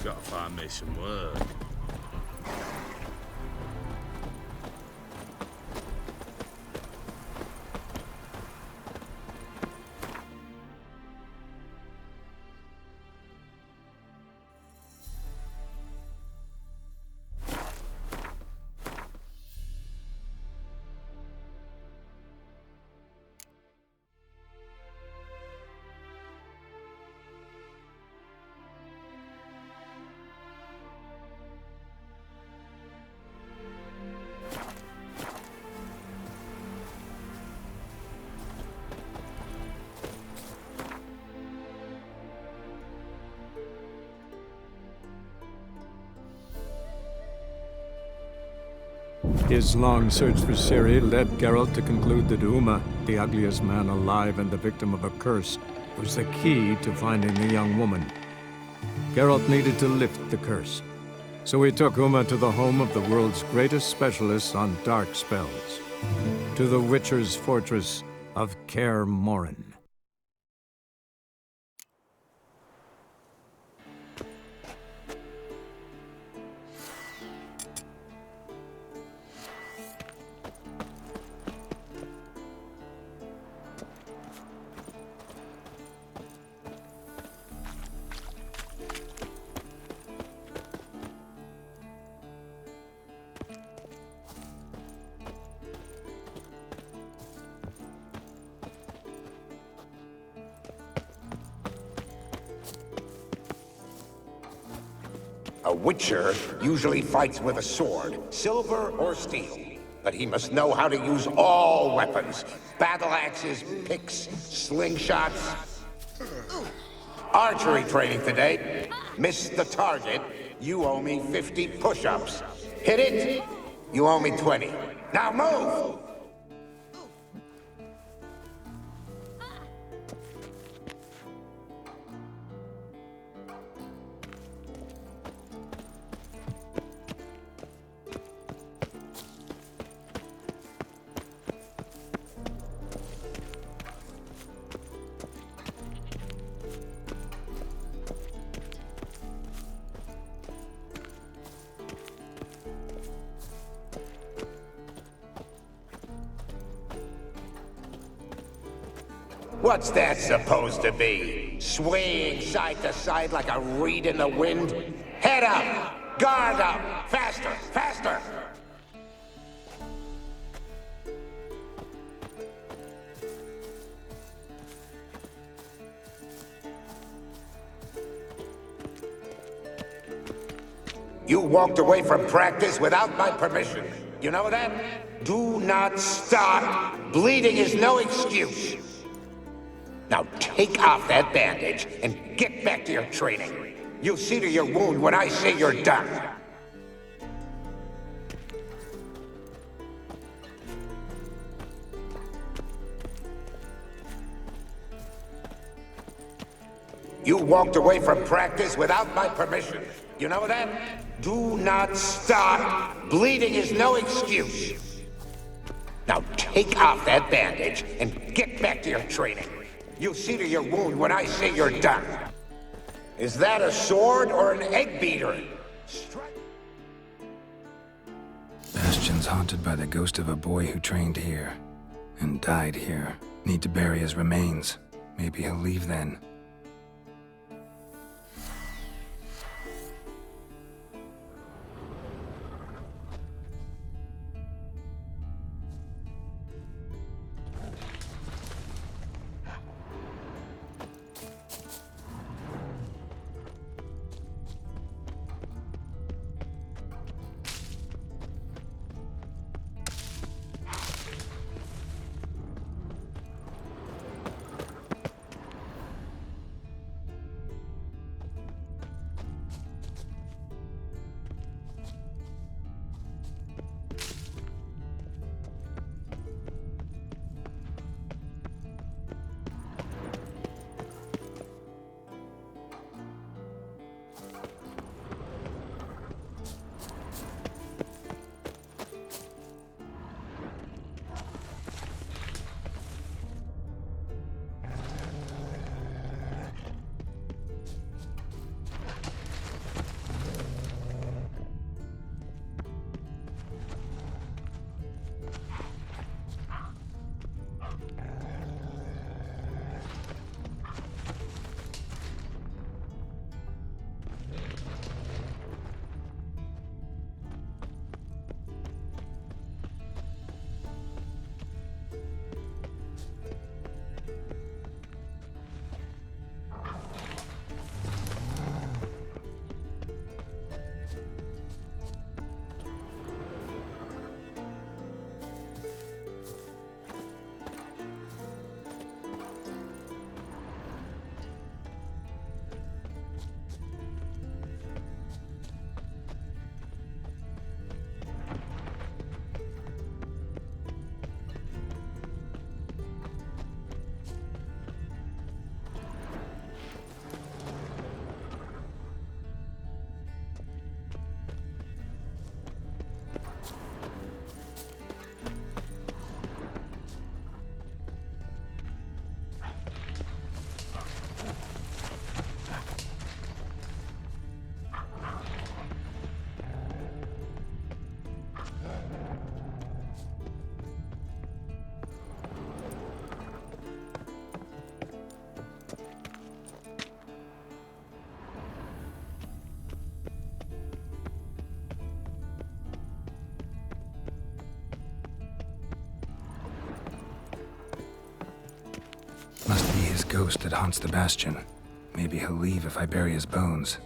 Gotta find me some work. His long search for Ciri led Geralt to conclude that Uma, the ugliest man alive and the victim of a curse, was the key to finding the young woman. Geralt needed to lift the curse, so he took Uma to the home of the world's greatest specialist on dark spells, to the Witcher's fortress of Kaer Morhen. A Witcher usually fights with a sword, silver or steel. But he must know how to use all weapons. Battle axes, picks, slingshots. Archery training today. Missed the target, you owe me 50 push-ups. Hit it, you owe me 20. Now move! What's that supposed to be? Swaying side to side like a reed in the wind? Head up! Guard up! Faster! Faster! You walked away from practice without my permission. You know that? Do not stop! Bleeding is no excuse! Now take off that bandage and get back to your training. You'll see to your wound when I say you're done. You walked away from practice without my permission. You know that? Do not stop. Bleeding is no excuse. Now take off that bandage and get back to your training. You'll see to your wound when I say you're done. Is that a sword or an egg beater? Bastion's haunted by the ghost of a boy who trained here and died here. Need to bury his remains. Maybe he'll leave then. ghost that haunts the Bastion. Maybe he'll leave if I bury his bones.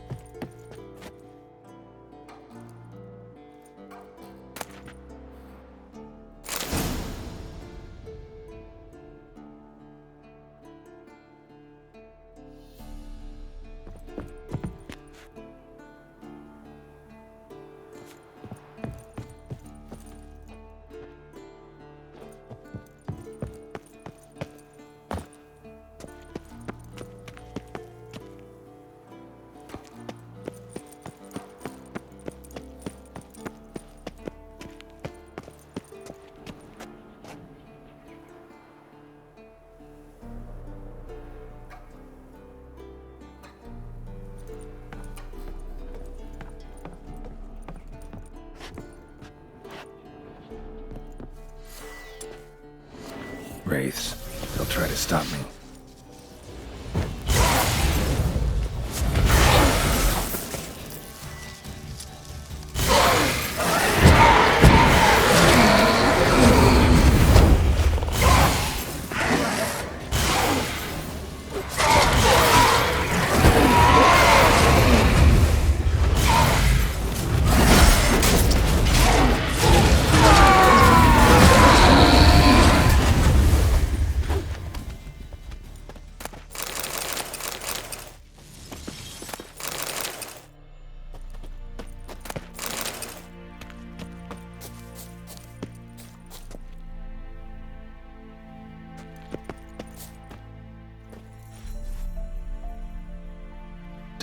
Wraiths. They'll try to stop me.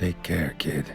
Take care, kid.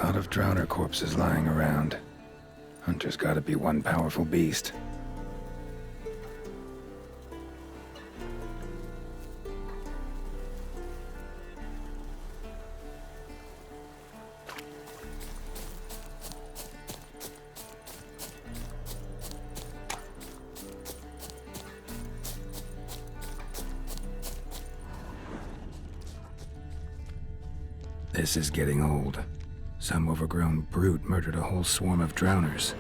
lot of drowner corpses lying around. Hunter's gotta be one powerful beast. This is getting old. Some overgrown brute murdered a whole swarm of drowners.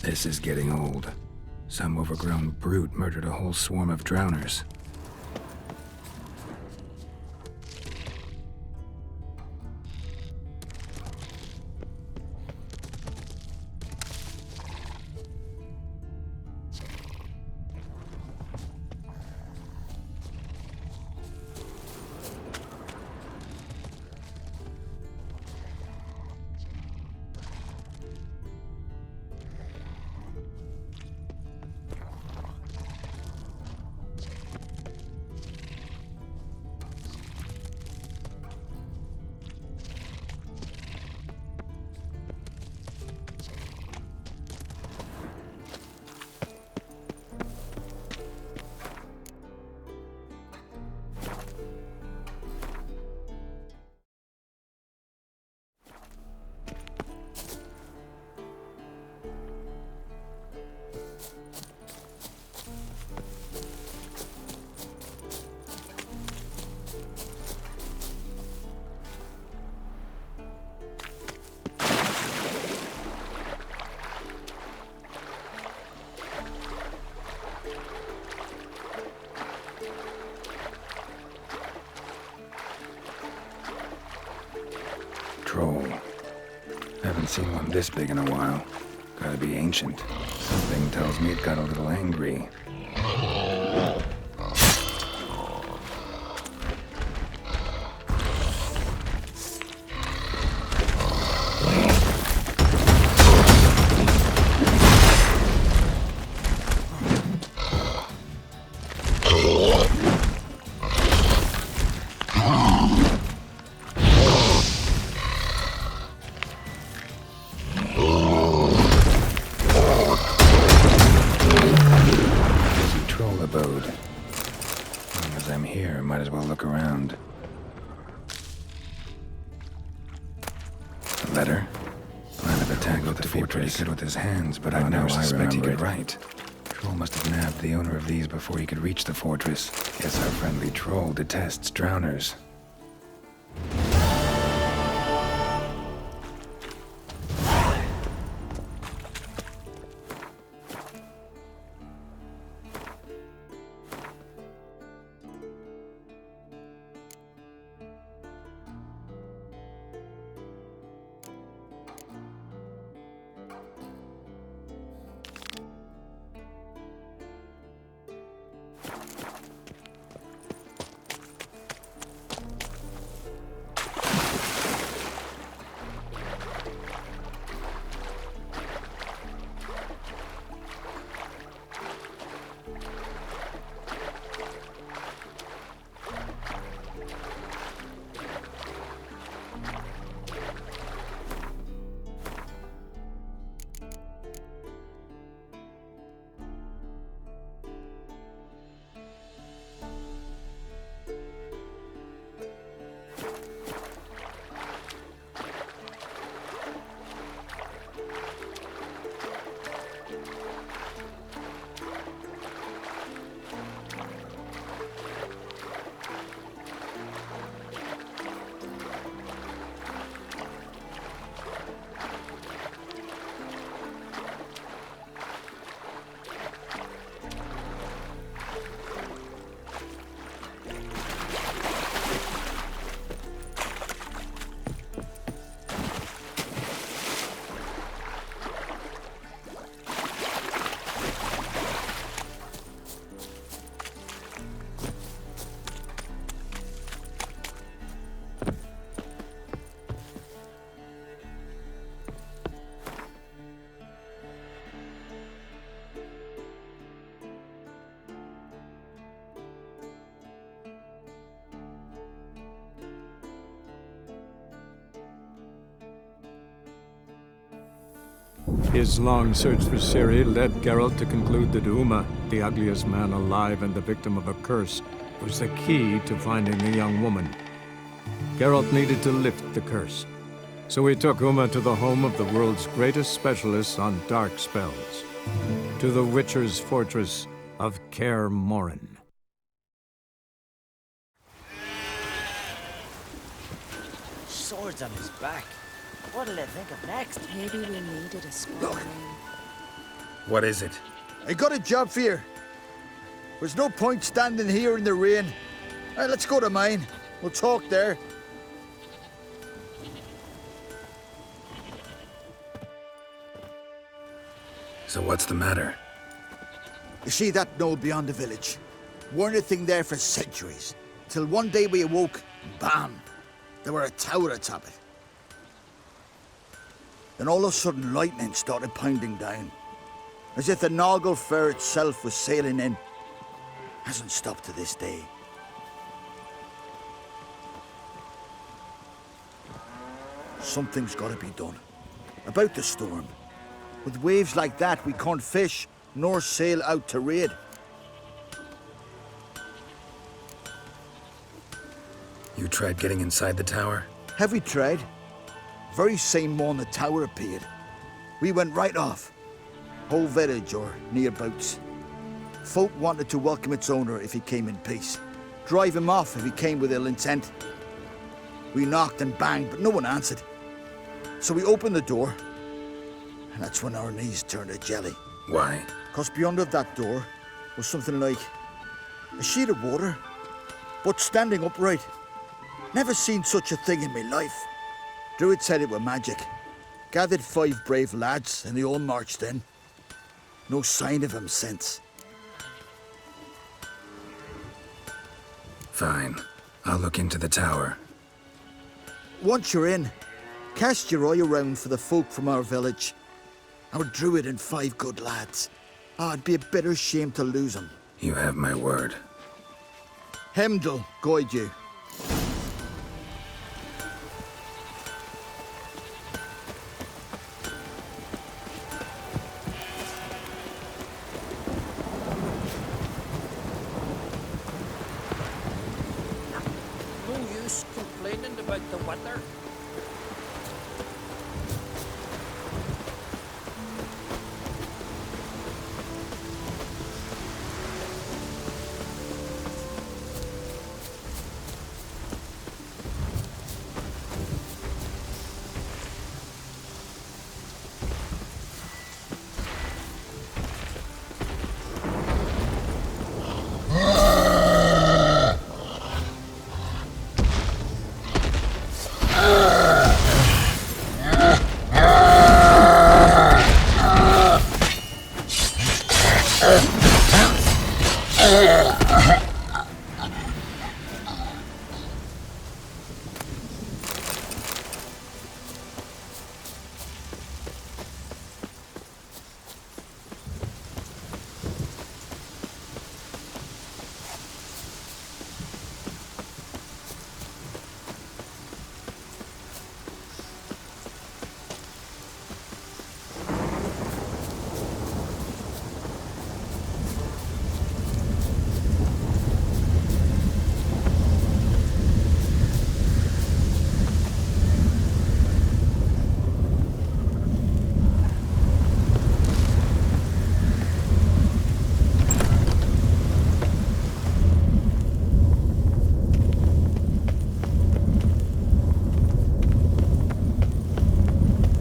This is getting old. Some overgrown brute murdered a whole swarm of drowners. Troll. Haven't seen one this big in a while. Gotta be ancient. Something tells me it got a little angry. Abode. As long as I'm here, might as well look around. A letter? Plan of attack looked to be pretty good with his hands, but I never suspect he could write. Troll must have nabbed the owner of these before he could reach the fortress. Guess our friendly troll detests drowners. His long search for Ciri led Geralt to conclude that Uma, the ugliest man alive and the victim of a curse, was the key to finding the young woman. Geralt needed to lift the curse, so he took Uma to the home of the world's greatest specialists on dark spells, to the Witcher's fortress of Kaer Morhen. Swords on his back. What'll they think of next? Maybe we needed a squadron. What is it? I got a job for you. There's no point standing here in the rain. Let's go to mine. We'll talk there. So what's the matter? You see that knoll beyond the village? Weren't a thing there for centuries. Till one day we awoke, and bam! There were a tower atop it. Then all of a sudden lightning started pounding down. As if the Noggle Fair itself was sailing in. Hasn't stopped to this day. Something's gotta be done. About the storm. With waves like that, we can't fish, nor sail out to raid. You tried getting inside the tower? Have we tried? Very same morning the tower appeared. We went right off. Whole village or nearabouts. Folk wanted to welcome its owner if he came in peace. Drive him off if he came with ill intent. We knocked and banged, but no one answered. So we opened the door, and that's when our knees turned to jelly. Why? 'Cause beyond of that door was something like a sheet of water, but standing upright. Never seen such a thing in my life. Druid said it were magic. Gathered 5 brave lads, and they all marched in. No sign of him since. Fine. I'll look into the tower. Once you're in, cast your eye around for the folk from our village. Our druid and 5 good lads. It'd be a bitter shame to lose them. You have my word. Hemdall guide you. No use complaining about the weather.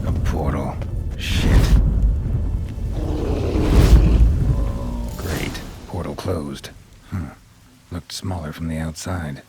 A portal. Shit. Great. Portal closed. Looked smaller from the outside.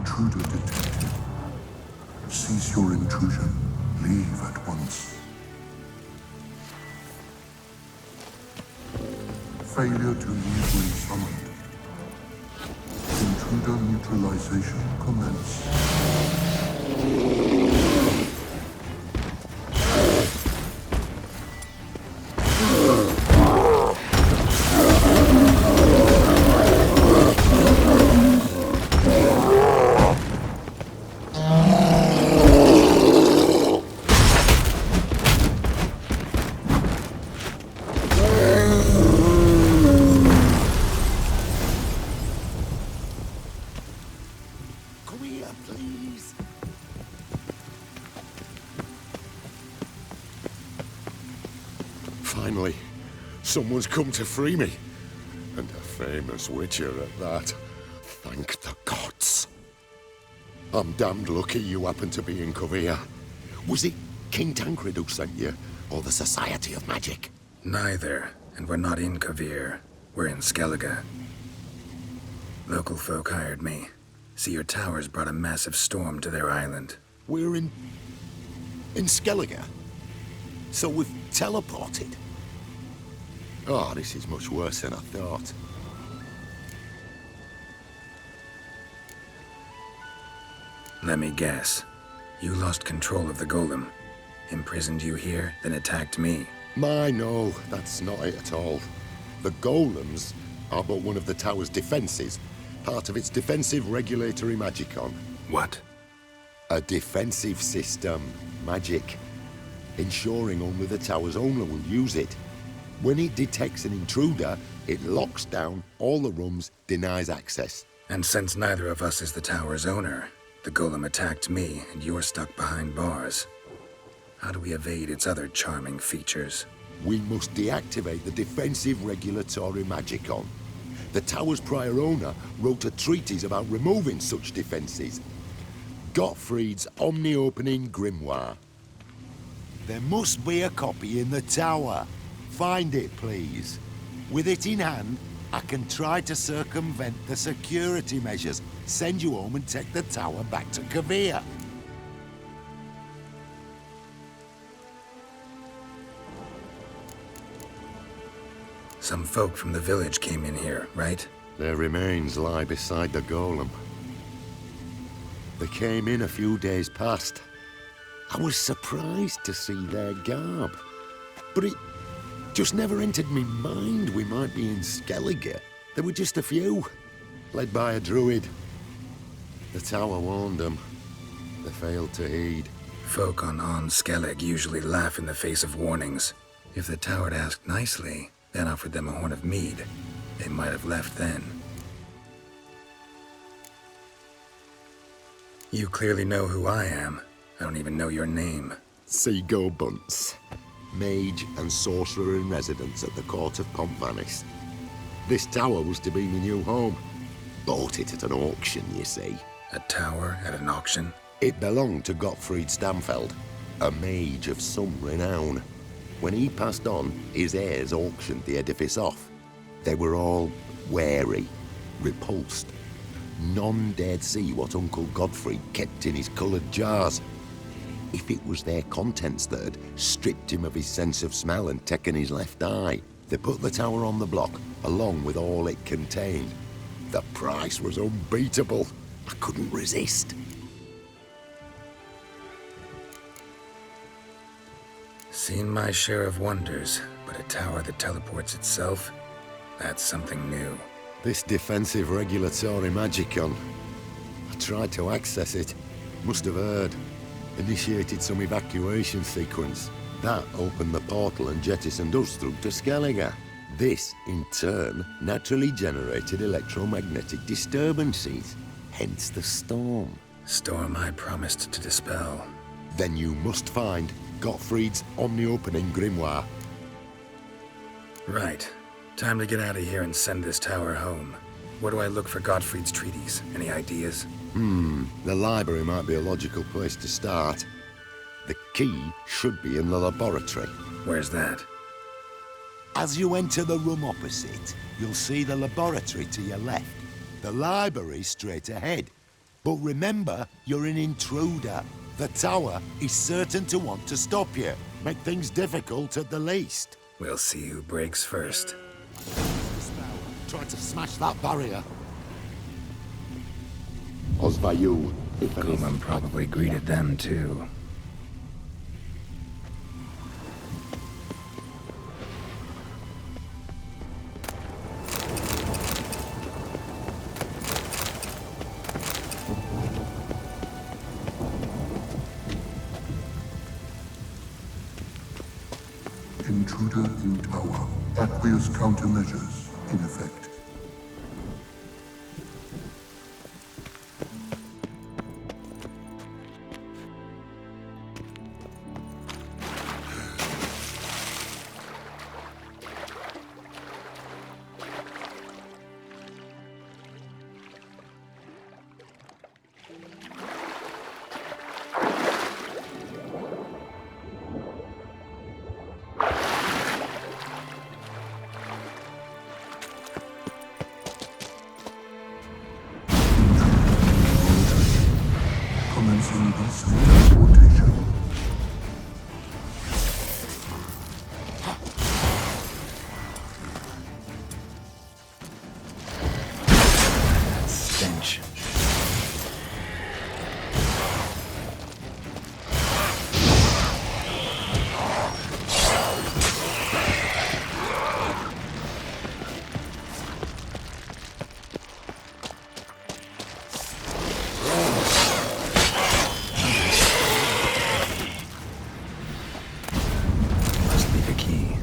Intruder detected. Cease your intrusion. Leave at once. Failure to leave when summoned. Intruder neutralization commence. Come here, please. Finally, someone's come to free me. And a famous witcher at that. Thank the gods. I'm damned lucky you happened to be in Kovir. Was it King Tancred who sent you, or the Society of Magic? Neither, and we're not in Kovir. We're in Skellige. Local folk hired me. See, your towers brought a massive storm to their island. We're in Skellige? So we've teleported? Oh, this is much worse than I thought. Let me guess. You lost control of the golem. Imprisoned you here, then attacked me. No, that's not it at all. The golems are but one of the tower's defenses, part of its defensive regulatory magicon. What? A defensive system, magic, ensuring only the tower's owner will use it. When it detects an intruder, it locks down all the rooms, denies access. And since neither of us is the tower's owner, the golem attacked me, and you're stuck behind bars. How do we evade its other charming features? We must deactivate the defensive regulatory magicon. The tower's prior owner wrote a treatise about removing such defenses. Gottfried's omni-opening grimoire. There must be a copy in the tower. Find it, please. With it in hand, I can try to circumvent the security measures, send you home and take the tower back to Kovir. Some folk from the village came in here, right? Their remains lie beside the golem. They came in a few days past. I was surprised to see their garb, but it just never entered me mind we might be in Skellige. There were just a few, led by a druid. The tower warned them. They failed to heed. Folk on Skellig usually laugh in the face of warnings. If the tower had asked nicely, then offered them a horn of mead, they might have left then. You clearly know who I am. I don't even know your name. Seagull Bunce, mage and sorcerer in residence at the court of Pontvanis. This tower was to be my new home. Bought it at an auction, you see. A tower at an auction? It belonged to Gottfried Stamfeld, a mage of some renown. When he passed on, his heirs auctioned the edifice off. They were all wary, repulsed. None dared see what Uncle Godfrey kept in his coloured jars. If it was their contents that had stripped him of his sense of smell and taken his left eye, they put the tower on the block, along with all it contained. The price was unbeatable. I couldn't resist. Seen my share of wonders, but a tower that teleports itself? That's something new. This defensive regulatory magicon. I tried to access it. Must have heard. Initiated some evacuation sequence. That opened the portal and jettisoned us through to Skellige. This, in turn, naturally generated electromagnetic disturbances. Hence the storm. Storm I promised to dispel. Then you must find Gottfried's omni-opening grimoire. Right. Time to get out of here and send this tower home. Where do I look for Gottfried's treaties? Any ideas? The library might be a logical place to start. The key should be in the laboratory. Where's that? As you enter the room opposite, you'll see the laboratory to your left. The library straight ahead. But remember, you're an intruder. The tower is certain to want to stop you. Make things difficult at the least. We'll see who breaks first. Tried to smash that barrier. Osvayu, if Kuman probably greeted them too. Intruder in tower. Aqueous countermeasures in effect. Commencing descent teleportation. Stench. Must be the key.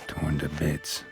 Torn to bits.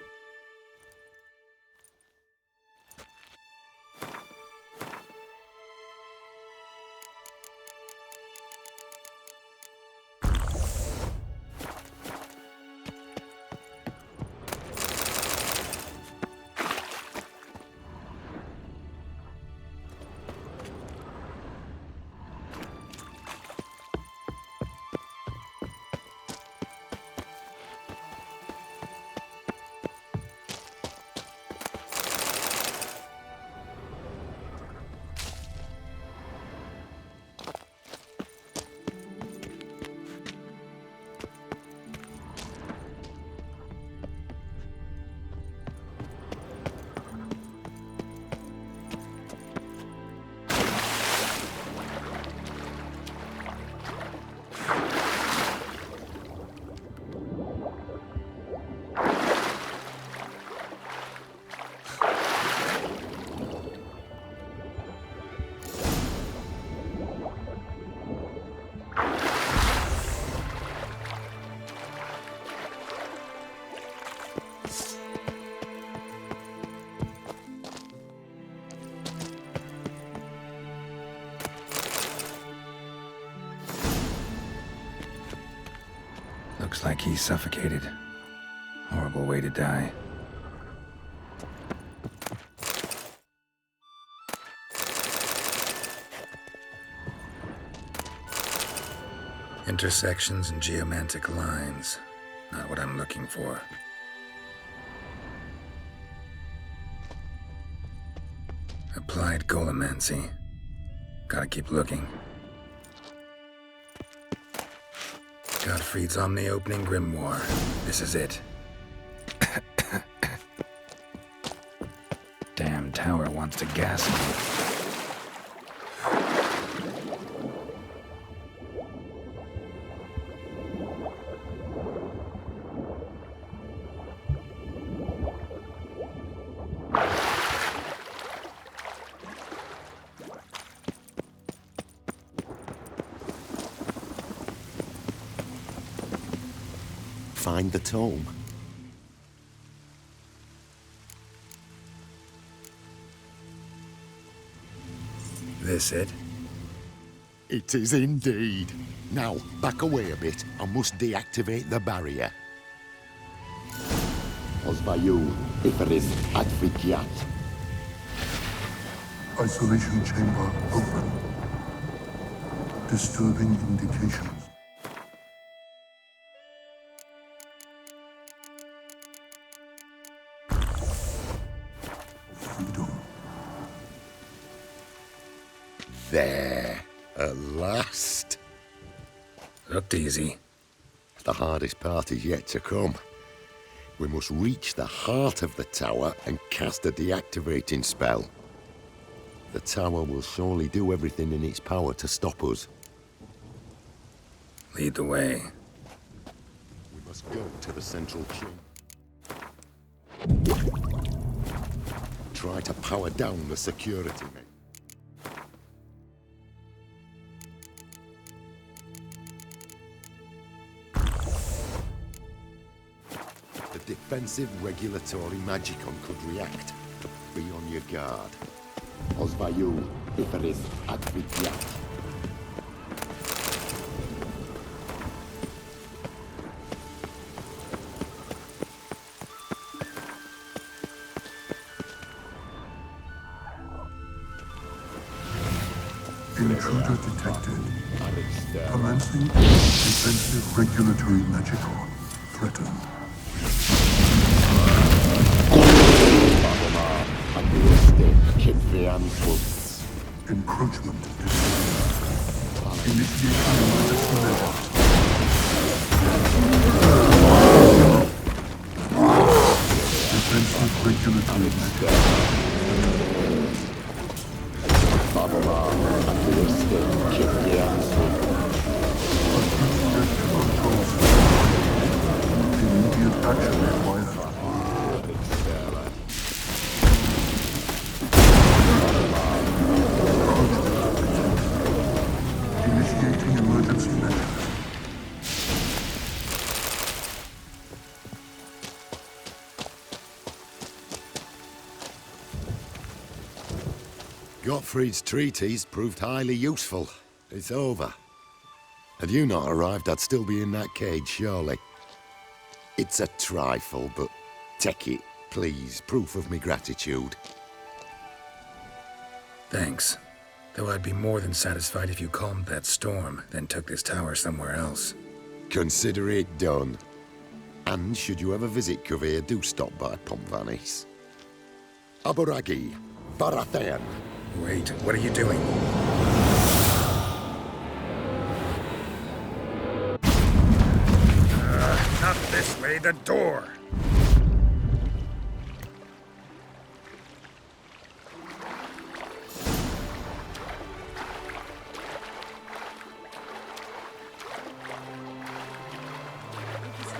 Looks like he's suffocated. Horrible way to die. Intersections and geomantic lines. Not what I'm looking for. Applied golemancy. Gotta keep looking. Gottfried's Omni-Opening Grimoire. This is it. Damn tower wants to gas me. Find the tome. This it? It is indeed. Now, back away a bit. I must deactivate the barrier. Osvayu, Iferis, Advikyat. Isolation chamber open. Disturbing indications. Freedom. There. At last. Looked easy. The hardest part is yet to come. We must reach the heart of the tower and cast a deactivating spell. The tower will surely do everything in its power to stop us. Lead the way. We must go to the central chamber. Try to power down the security men. The defensive regulatory magicon could react. Be on your guard. Osvayu, Iferis, Advikyat. Intruder detected. Commencing defensive regulatory magicon. Threatened. Encroachment. Initiating emergency measures. Defensive regulatory measures. Immediate action required. Initiating emergency measures. Gottfried's treatise proved highly useful. It's over. Had you not arrived, I'd still be in that cage, surely. It's a trifle, but take it, please. Proof of me gratitude. Thanks. Though I'd be more than satisfied if you calmed that storm, then took this tower somewhere else. Consider it done. And should you ever visit Kuvir, do stop by Pompvanis. Aboragi, Barathan. Wait, what are you doing? Not this way, the door! He's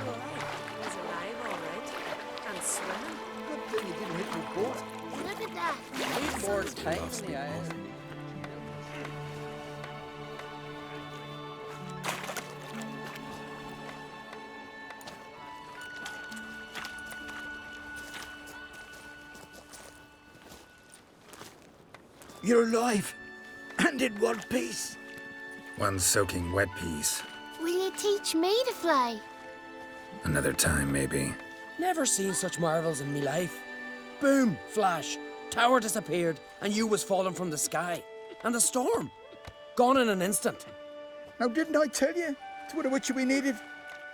alive, all right. And swimming. Good thing you didn't hit your boat. Look at that. Need more time in the eyes. You're alive. And in one piece. One soaking wet piece. Will you teach me to fly? Another time, maybe. Never seen such marvels in me life. Boom, flash, tower disappeared, and you was falling from the sky. And the storm, gone in an instant. Now, didn't I tell you? It's what a witcher we needed.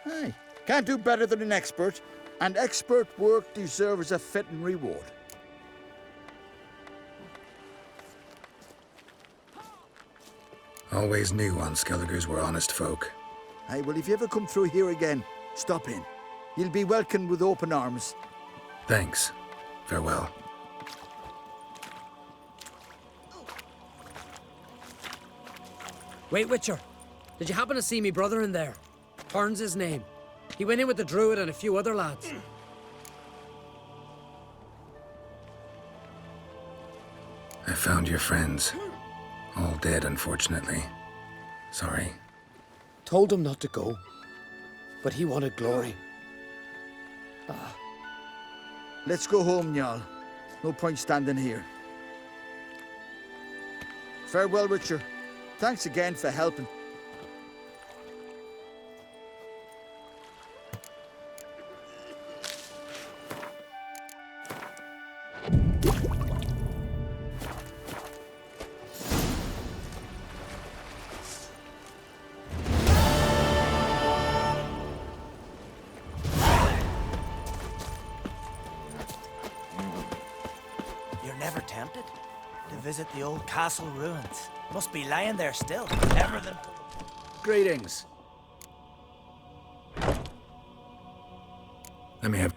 Aye, can't do better than an expert. And expert work deserves a fitting reward. Always knew Unskelligers were honest folk. Aye, well, if you ever come through here again, stop in. You'll be welcomed with open arms. Thanks. Farewell. Wait, Witcher. Did you happen to see me brother in there? Turn's his name. He went in with the druid and a few other lads. I found your friends. All dead, unfortunately. Sorry. Told him not to go, but he wanted glory. Let's go home, Jarl. No point standing here. Farewell, Witcher. Thanks again for helping. You're never tempted to visit the old castle ruins? Must be lying there still. Everything. Greetings. Let me have...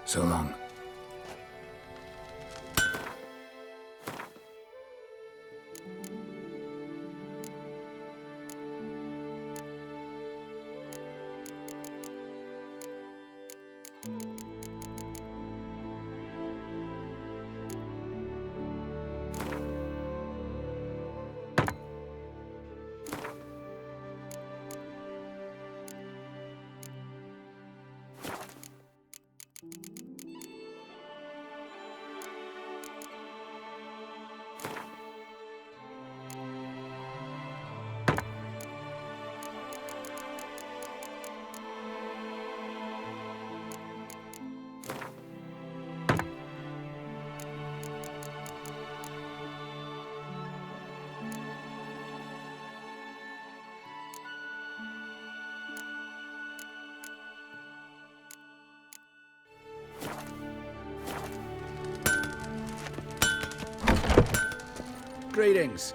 So long. Greetings.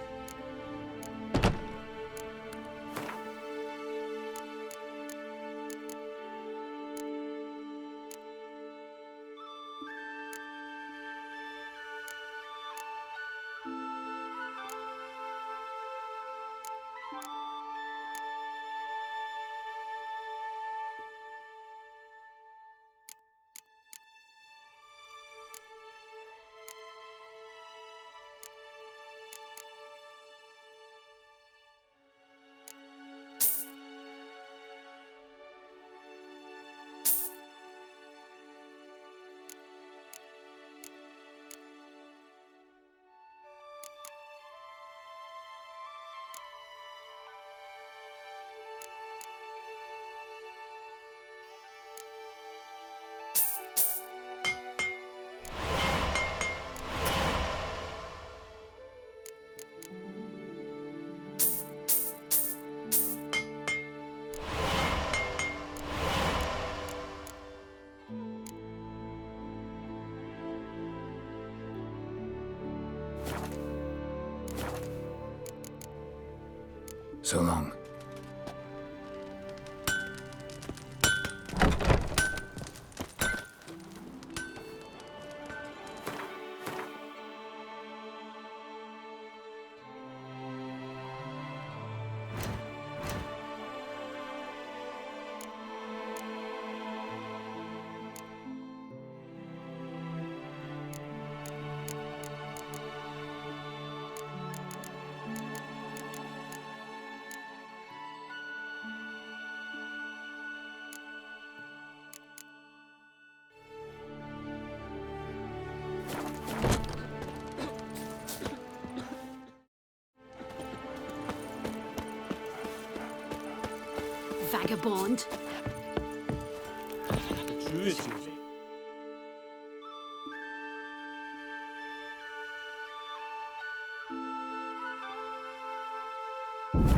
So long. Vagabond.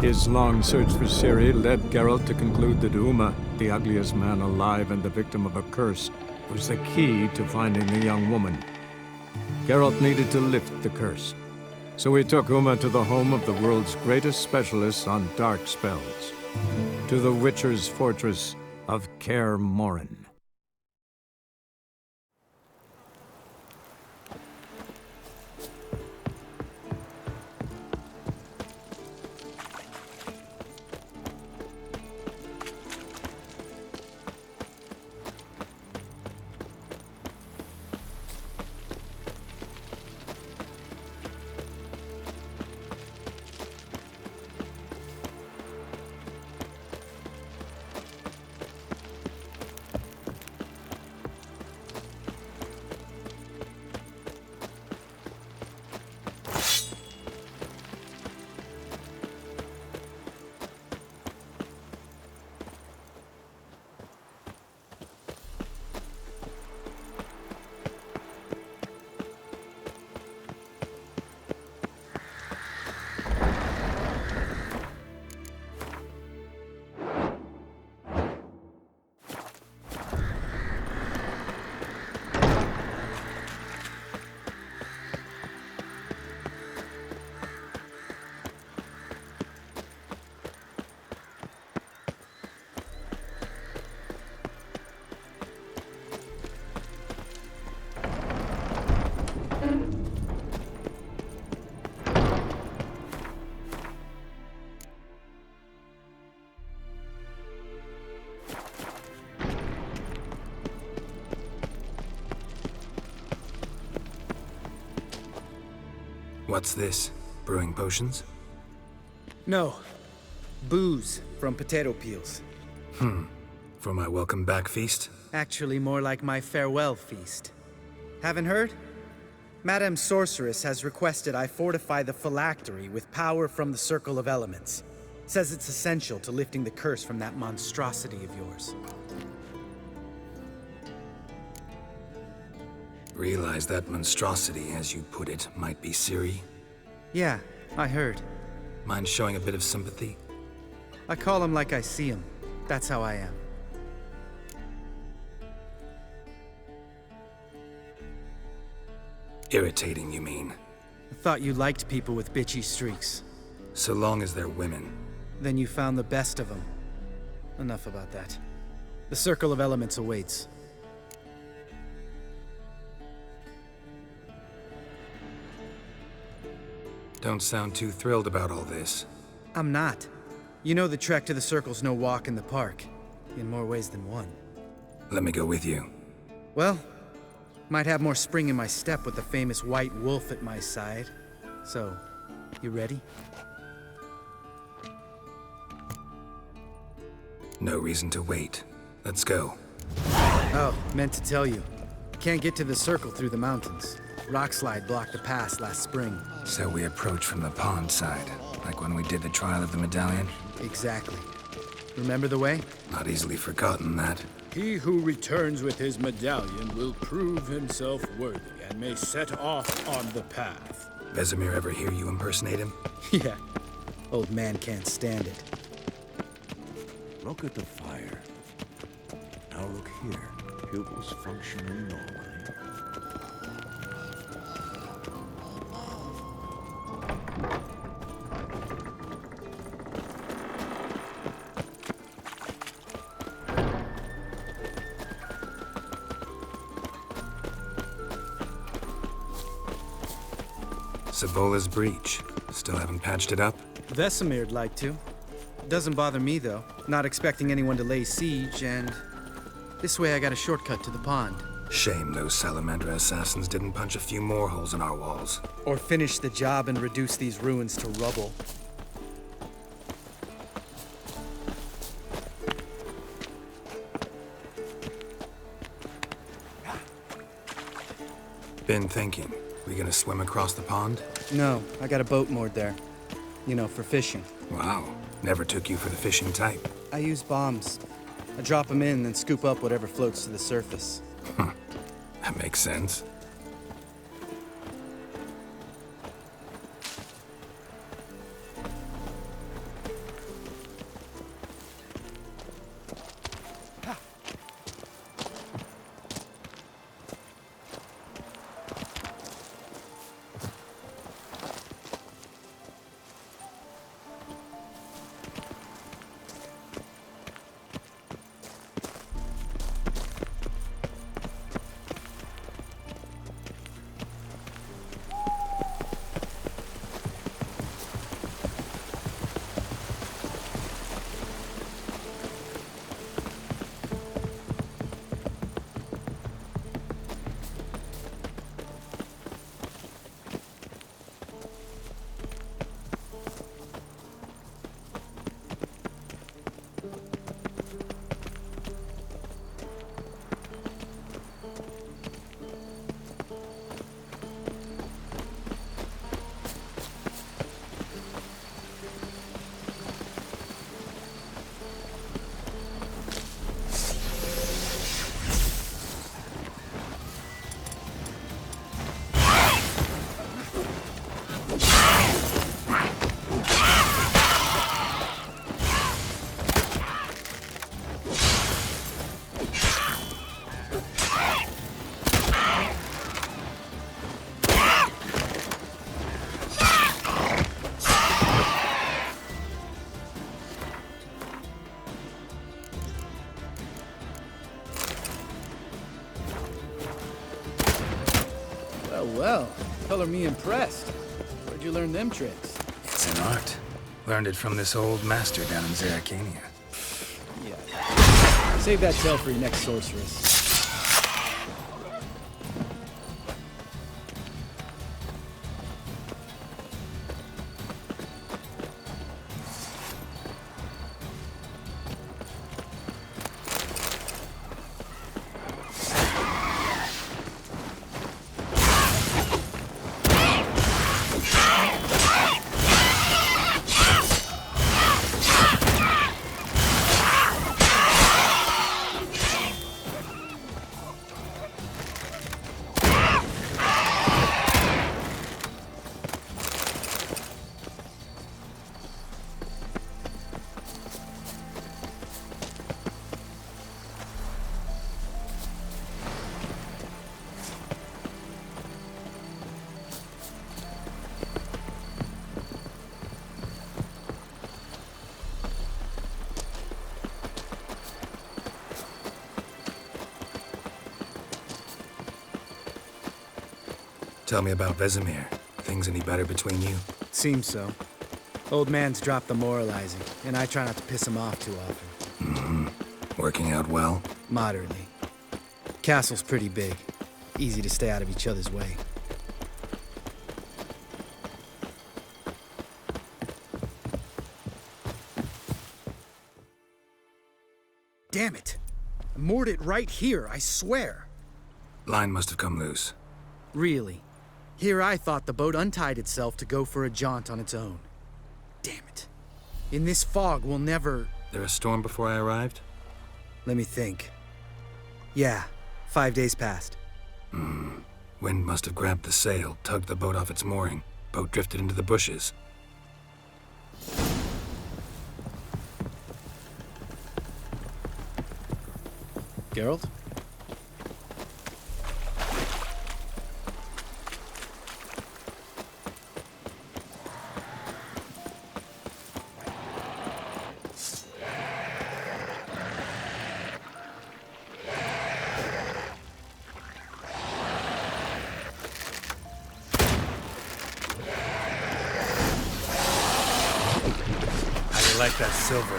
His long search for Ciri led Geralt to conclude that Uma, the ugliest man alive and the victim of a curse, was the key to finding the young woman. Geralt needed to lift the curse, so he took Uma to the home of the world's greatest specialists on dark spells, to the Witcher's fortress of Kaer Morhen. What's this? Brewing potions? No. Booze from potato peels. For my welcome back feast? Actually, more like my farewell feast. Haven't heard? Madame Sorceress has requested I fortify the phylactery with power from the Circle of Elements. Says it's essential to lifting the curse from that monstrosity of yours. Realize that monstrosity, as you put it, might be Ciri? Yeah, I heard. Mind showing a bit of sympathy? I call him like I see him. That's how I am. Irritating, you mean? I thought you liked people with bitchy streaks. So long as they're women. Then you found the best of them. Enough about that. The Circle of Elements awaits. Don't sound too thrilled about all this. I'm not. You know the trek to the Circle's no walk in the park. In more ways than one. Let me go with you. Well, might have more spring in my step with the famous White Wolf at my side. So, you ready? No reason to wait. Let's go. Oh, meant to tell you. Can't get to the Circle through the mountains. Rockslide blocked the pass last spring. So we approach from the pond side, like when we did the trial of the medallion? Exactly. Remember the way? Not easily forgotten, that. He who returns with his medallion will prove himself worthy and may set off on the path. Vesemir ever hear you impersonate him? Yeah. Old man can't stand it. Look at the fire. Now look here. Pupils functioning normally. Cebola's breach. Still haven't patched it up? Vesemir'd like to. Doesn't bother me, though. Not expecting anyone to lay siege, and this way I got a shortcut to the pond. Shame those Salamandra assassins didn't punch a few more holes in our walls. Or finish the job and reduce these ruins to rubble. Been thinking. We gonna swim across the pond? No, I got a boat moored there. You know, for fishing. Wow. Never took you for the fishing type. I use bombs. I drop them in, then scoop up whatever floats to the surface. That makes sense. Well, color me impressed. Where'd you learn them tricks? It's an art. Learned it from this old master down in Zeracania. Yeah. Save that tale for your next sorceress. Tell me about Vesemir. Things any better between you? Seems so. Old man's dropped the moralizing, and I try not to piss him off too often. Mm-hmm. Working out well? Moderately. Castle's pretty big. Easy to stay out of each other's way. Damn it! I moored it right here, I swear. Line must have come loose. Really? Here I thought the boat untied itself to go for a jaunt on its own. Damn it. In this fog, we'll never... There a storm before I arrived? Let me think. Yeah, 5 days passed. Wind must have grabbed the sail, tugged the boat off its mooring. Boat drifted into the bushes. Geralt? I like that silver.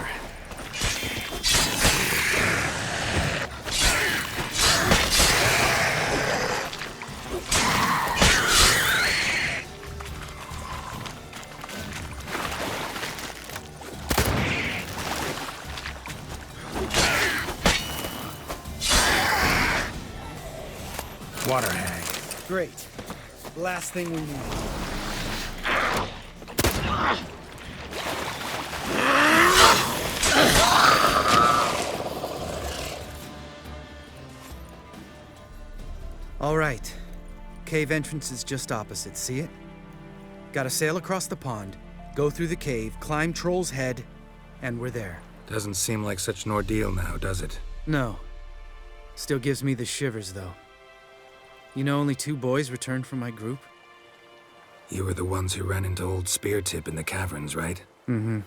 Water hag. Great. Last thing we need. All right. Cave entrance is just opposite, see it? Gotta sail across the pond, go through the cave, climb Troll's Head, and we're there. Doesn't seem like such an ordeal now, does it? No. Still gives me the shivers, though. You know only 2 boys returned from my group? You were the ones who ran into old Speartip in the caverns, right? Mm-hmm.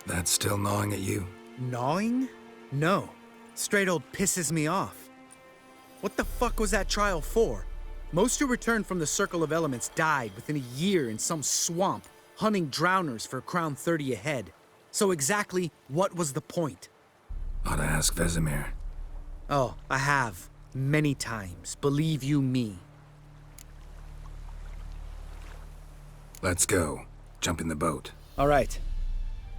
That's still gnawing at you? Gnawing? No. Straight old pisses me off. What the fuck was that trial for? Most who returned from the Circle of Elements died within a year in some swamp, hunting drowners for crown 30 a head. So exactly what was the point? Ought to ask Vesemir. Oh, I have. Many times. Believe you me. Let's go. Jump in the boat. All right.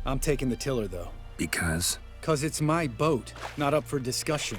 I'm taking the tiller, though. Because? 'Cause it's my boat, not up for discussion.